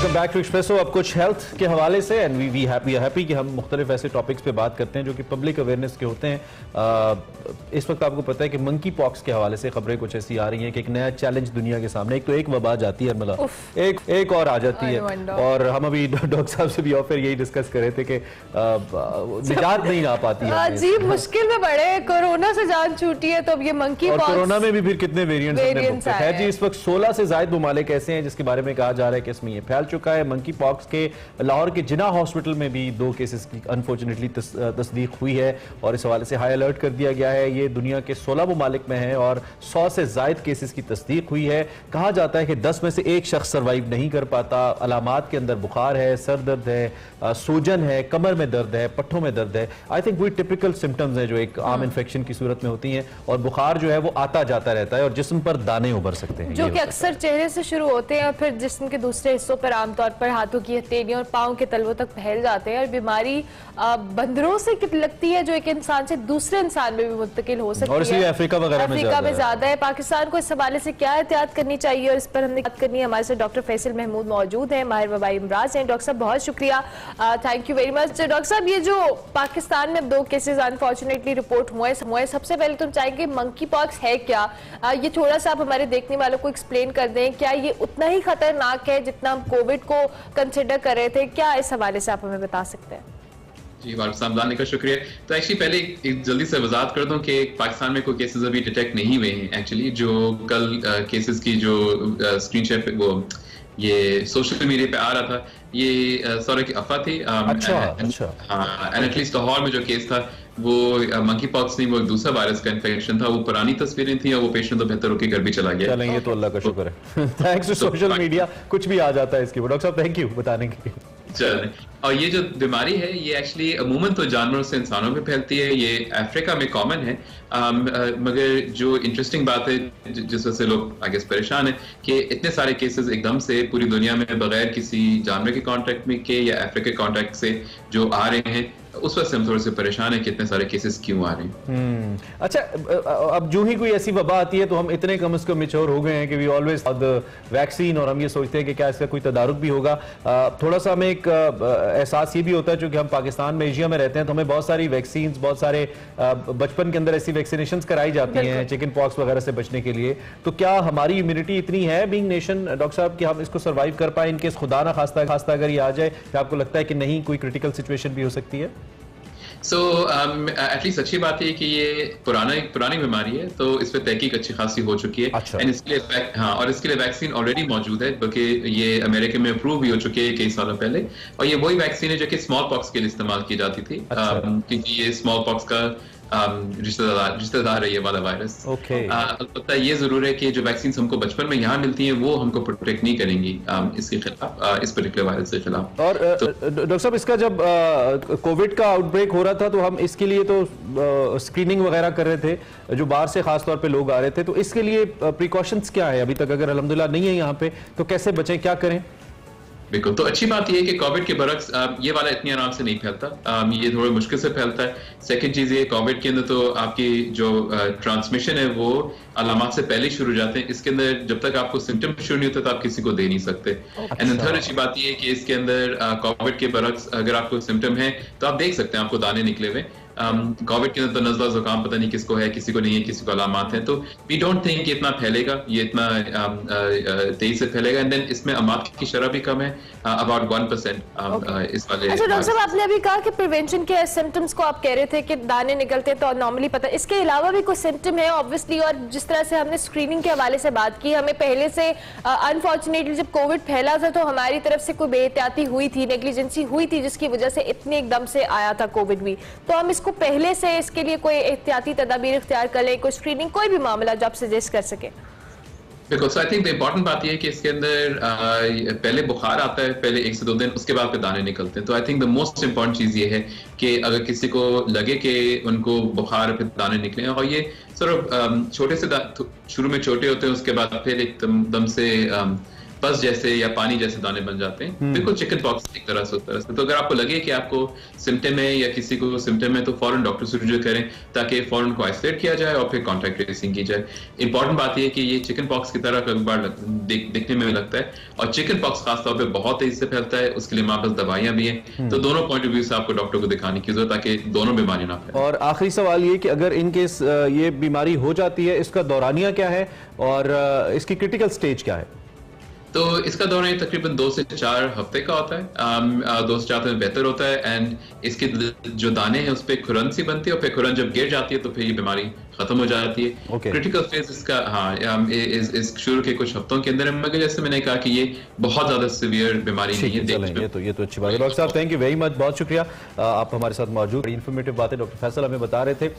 Welcome back to espresso. अब कुछ health के हवाले से एंड वी हैप्पी कि हम मुख्तलिफ ऐसे टॉपिक्स पे बात करते हैं जो कि पब्लिक अवेयरनेस के होते हैं। इस वक्त आपको पता है कि मंकी पॉक्स के हवाले से खबरें कुछ ऐसी आ रही हैं कि एक नया चैलेंज दुनिया के सामने, एक तो एक वबा जाती है मतलब एक और आ जाती है, और हम अभी डॉक्टर साहब से भी ऑफर यही डिस्कस कर रहे थे कि निजात नहीं आ पाती है। जी मुश्किल में पड़े, कोरोना से जान छूटी है तो अब ये मंकी पॉक्स, और कोरोना में भी फिर कितने वेरिएंट्स है जी। इस वक्त 16 से ज्यादा ममालिक ऐसे हैं जिसके बारे में कहा जा रहा है कि इसमें ये फैल चुका है। मंकी पॉक्स के लाहौर के जिना हॉस्पिटल में भी 2 केसेस की अनफॉर्चुनेटली तस्दीक हुई है और इस हवाले से हाई अलर्ट कर दिया गया है। ये दुनिया के 16 ममालिक में है और 100 से ज्यादा केसेस की तस्दीक हुई है। कहा जाता है कि 10 में से 1 शख्स सर्वाइव नहीं कर पाता। अलामात के अंदर बुखार है, सर दर्द है, सूजन है, कमर में दर्द है, पट्टों में दर्द है। आई थिंक वही टिपिकल सिम्टम्स हैं जो एक आम इन्फेक्शन की सूरत में होती हैं, और बुखार जो है वो आता जाता रहता है और जिस्म पर दाने उभर सकते हैं, जो कि अक्सर चेहरे से शुरू होते हैं और फिर जिस्म के दूसरे हिस्सों पर आमतौर पर हाथों की हथेलियों और पाँव के तलवों तक फैल जाते हैं। और बीमारी बंदरों से लगती है जो एक इंसान से दूसरे इंसान में भी मुंतकिल हो सकती है, और इसलिए अफ्रीका वगैरह में ज्यादा है। पाकिस्तान को इस हवाले से क्या एहतियात करनी चाहिए और इस पर हमने बात करनी है। हमारे साथ डॉक्टर फैसल महमूद मौजूद हैं, माहिर वबाई इमराज हैं। डॉक्टर साहब बहुत शुक्रिया, thank you very much. Doctor साहब ये जो पाकिस्तान में 2 केसेस अनफॉर्चुनेटली रिपोर्ट हुए, सबसे पहले तो हम चाहेंगे मंकी पॉक्स है क्या, ये थोड़ा सा आप हमारे देखने वालों को एक्सप्लेन कर दें। क्या ये उतना ही खतरनाक है जितना हम कोविड को कंसिडर कर रहे थे? क्या इस हवाले से आप हमें बता सकते हैं? जी वालेकुम का शुक्रिया। तो एक्चुअली पहले एक जल्दी से वजाहत कर दूं कि पाकिस्तान में कोई केसेस अभी डिटेक्ट नहीं हुए हैं। एक्चुअली जो कल केसेस की जो स्क्रीन शेयर पे वो ये सोशल मीडिया पे आ रहा था, ये सॉरा की अफवाह थी। एंड एटलीस्ट लाहौर में जो केस था वो मंकी पॉक्स नहीं, वो एक दूसरा वायरस का इन्फेक्शन था। वो पुरानी तस्वीरें थी और वो पेशेंट तो बेहतर होकर घर भी चला गया। चलेंगे तो अल्लाह का शुक्र है। थैंक्स टू सोशल मीडिया, कुछ भी आ जाता है इसके ऊपर। डॉक्टर साहब थैंक यू बताने के लिए। चलें, और ये जो बीमारी है ये एक्चुअली अमूमन तो जानवरों से इंसानों में फैलती है। ये अफ्रीका में कॉमन है, मगर जो इंटरेस्टिंग बात है जिस वजह से लोग आई गेस परेशान है कि इतने सारे केसेस एकदम से पूरी दुनिया में बगैर किसी जानवर के कांटेक्ट में के या अफ्रीका के कांटेक्ट से जो आ रहे हैं, उस वक्त से हम थोड़े से परेशान है कि इतने सारे केसेस क्यों आ रहे हैं। अच्छा, अब जो ही कोई ऐसी वबा आती है तो हम इतने कम से कम मैच्योर हो गए हैं कि वी ऑलवेज वैक्सीन, और हम ये सोचते हैं कि क्या इसका कोई तदारुक भी होगा। थोड़ा सा हमें एक एहसास ये भी होता है क्योंकि हम पाकिस्तान में, एशिया में रहते हैं, तो हमें बहुत सारी वैक्सीन, बहुत सारे बचपन के अंदर ऐसी वैक्सीनेशन कराई जाती हैं चिकन पॉक्स वगैरह से बचने के लिए। तो क्या हमारी इम्यूनिटी इतनी है बीइंग नेशन डॉक्टर साहब कि हम इसको सर्वाइव कर पाए इनकेस खुदा ना खास्ता अगर ये आ जाए? क्या आपको लगता है कि नहीं, कोई क्रिटिकल सिचुएशन भी हो सकती है? सो एटलीस्ट अच्छी बात है कि ये पुरानी बीमारी है, तो इस पर तहकीक अच्छी खासी हो चुकी है। अच्छा। एंड इसके लिए और इसके लिए वैक्सीन ऑलरेडी मौजूद है, बल्कि ये अमेरिका में अप्रूव भी हो चुके हैं कई सालों पहले। और ये वही वैक्सीन है जो कि स्मॉल पॉक्स के लिए इस्तेमाल की जाती थी। अच्छा। क्योंकि ये स्मॉल पॉक्स का रिश्तेदार है ये वाला वायरस। अलबत्ता ये जरूर है कि जो वैक्सीन हमको बचपन में यहाँ मिलती हैं वो हमको प्रोटेक्ट नहीं करेंगी इसके खिलाफ, इस पर्टिकुलर वायरस के खिलाफ। और डॉक्टर साहब, इसका जब कोविड का आउटब्रेक हो रहा था तो हम इसके लिए तो स्क्रीनिंग वगैरह कर रहे थे, जो बाहर से खास तौर पे लोग आ रहे थे, तो इसके लिए प्रिकॉशंस क्या है अभी तक? अगर अल्हम्दुलिल्लाह नहीं है यहाँ पे तो कैसे बचें, क्या करें? बिल्कुल, तो अच्छी बात यह है कि कोविड के बरक्स ये वाला इतनी आराम से नहीं फैलता, ये थोड़ी मुश्किल से फैलता है। सेकंड चीज ये, कोविड के अंदर तो आपकी जो ट्रांसमिशन है वो अलामत से पहले शुरू हो जाते हैं। इसके अंदर जब तक आपको सिम्टम शुरू नहीं होता तो आप किसी को दे नहीं सकते। एंड देन थर्ड अच्छी बात यह है कि इसके अंदर कोविड के बरक्स अगर आपको सिम्टम है तो आप देख सकते हैं, आपको दाने निकले हुए। कोविड के अंदर तो नज़ला जुकाम पता नहीं किसको है, किसी को नहीं है, किसी को अलामत है, तो वी डोंट थिंक इतना फैलेगा, ये इतना तेजी से फैलेगा। एंड देन इसमें अमात की शरह भी कम है, अबाउट 1% इस वाले। अच्छा डॉक्टर साहब, आपने अभी कहा कि प्रिवेंशन के सिम्टम्स को आप कह रहे थे कि दाने निकलते तो नॉर्मली पता, इसके अलावा भी कोई सिम्टम है ऑब्वियसली? और जिस तरह से हमने स्क्रीनिंग के हवाले से बात की, हमें पहले से अनफॉर्चुनेटली जब कोविड फैला था तो हमारी तरफ से कोई बेहतियाती हुई थी, नेग्लिजेंसी हुई थी, जिसकी वजह से इतने एकदम से आया था कोविड भी। तो हम इसको पहले से इसके लिए कोई एहतियाती तदाबीर इख्तियार कर ले, कोई स्क्रीनिंग, कोई भी मामला जो आप सजेस्ट कर सके? बिल्कुल, सो आई थिंक द इम्पोर्टेंट बात यह है कि इसके अंदर पहले बुखार आता है, पहले 1 से 2 दिन, उसके बाद फिर दाने निकलते हैं। तो I think the most important चीज़ ये है कि अगर किसी को लगे कि उनको बुखार फिर दाने निकले, और ये छोटे से शुरू में छोटे होते हैं, उसके बाद फिर एकदम से पस जैसे या पानी जैसे दाने बन जाते हैं, बिल्कुल चिकन पॉक्स एक तरह से उस तरह से। तो अगर आपको लगे कि आपको सिम्टम है या किसी को सिम्टम है तो फौरन डॉक्टर से रुजू करें ताकि फौरन को आइसोलेट किया जाए और फिर कॉन्टैक्ट ट्रेसिंग की जाए। इंपॉर्टेंट बात यह है कि ये चिकन पॉक्स की तरह कई बार देखने में लगता है, और चिकन पॉक्स खासतौर पर बहुत तेजी से फैलता है, उसके लिए हमारे पास दवाइयां भी हैं। तो दोनों पॉइंट ऑफ व्यू से आपको डॉक्टर को दिखाने की जरूरत है ताकि दोनों बीमारी ना फैले। और आखिरी सवाल ये कि अगर इन केस ये बीमारी हो जाती है, इसका दौरानिया क्या है और इसकी क्रिटिकल स्टेज क्या है? तो इसका दौरान तकरीबन 2 से 4 हफ्ते का होता है, 2 से 4 हफ्ते में बेहतर होता है। एंड इसके जो दाने हैं उस पर खुरन सी बनती है, और फिर खुरन जब गिर जाती है तो फिर ये बीमारी खत्म हो जाती है। क्रिटिकल फेज इसका इस शुरू के कुछ हफ्तों के अंदर, मगर जैसे मैंने कहा कि ये बहुत ज्यादा सीवियर बीमारी नहीं है। ये तो अच्छी बात है। डॉक्टर साहब थैंक यू वेरी मच, बहुत शुक्रिया, आप हमारे साथ मौजूद, बड़ी इन्फॉर्मेटिव बातें डॉक्टर फैसल हमें बता रहे थे।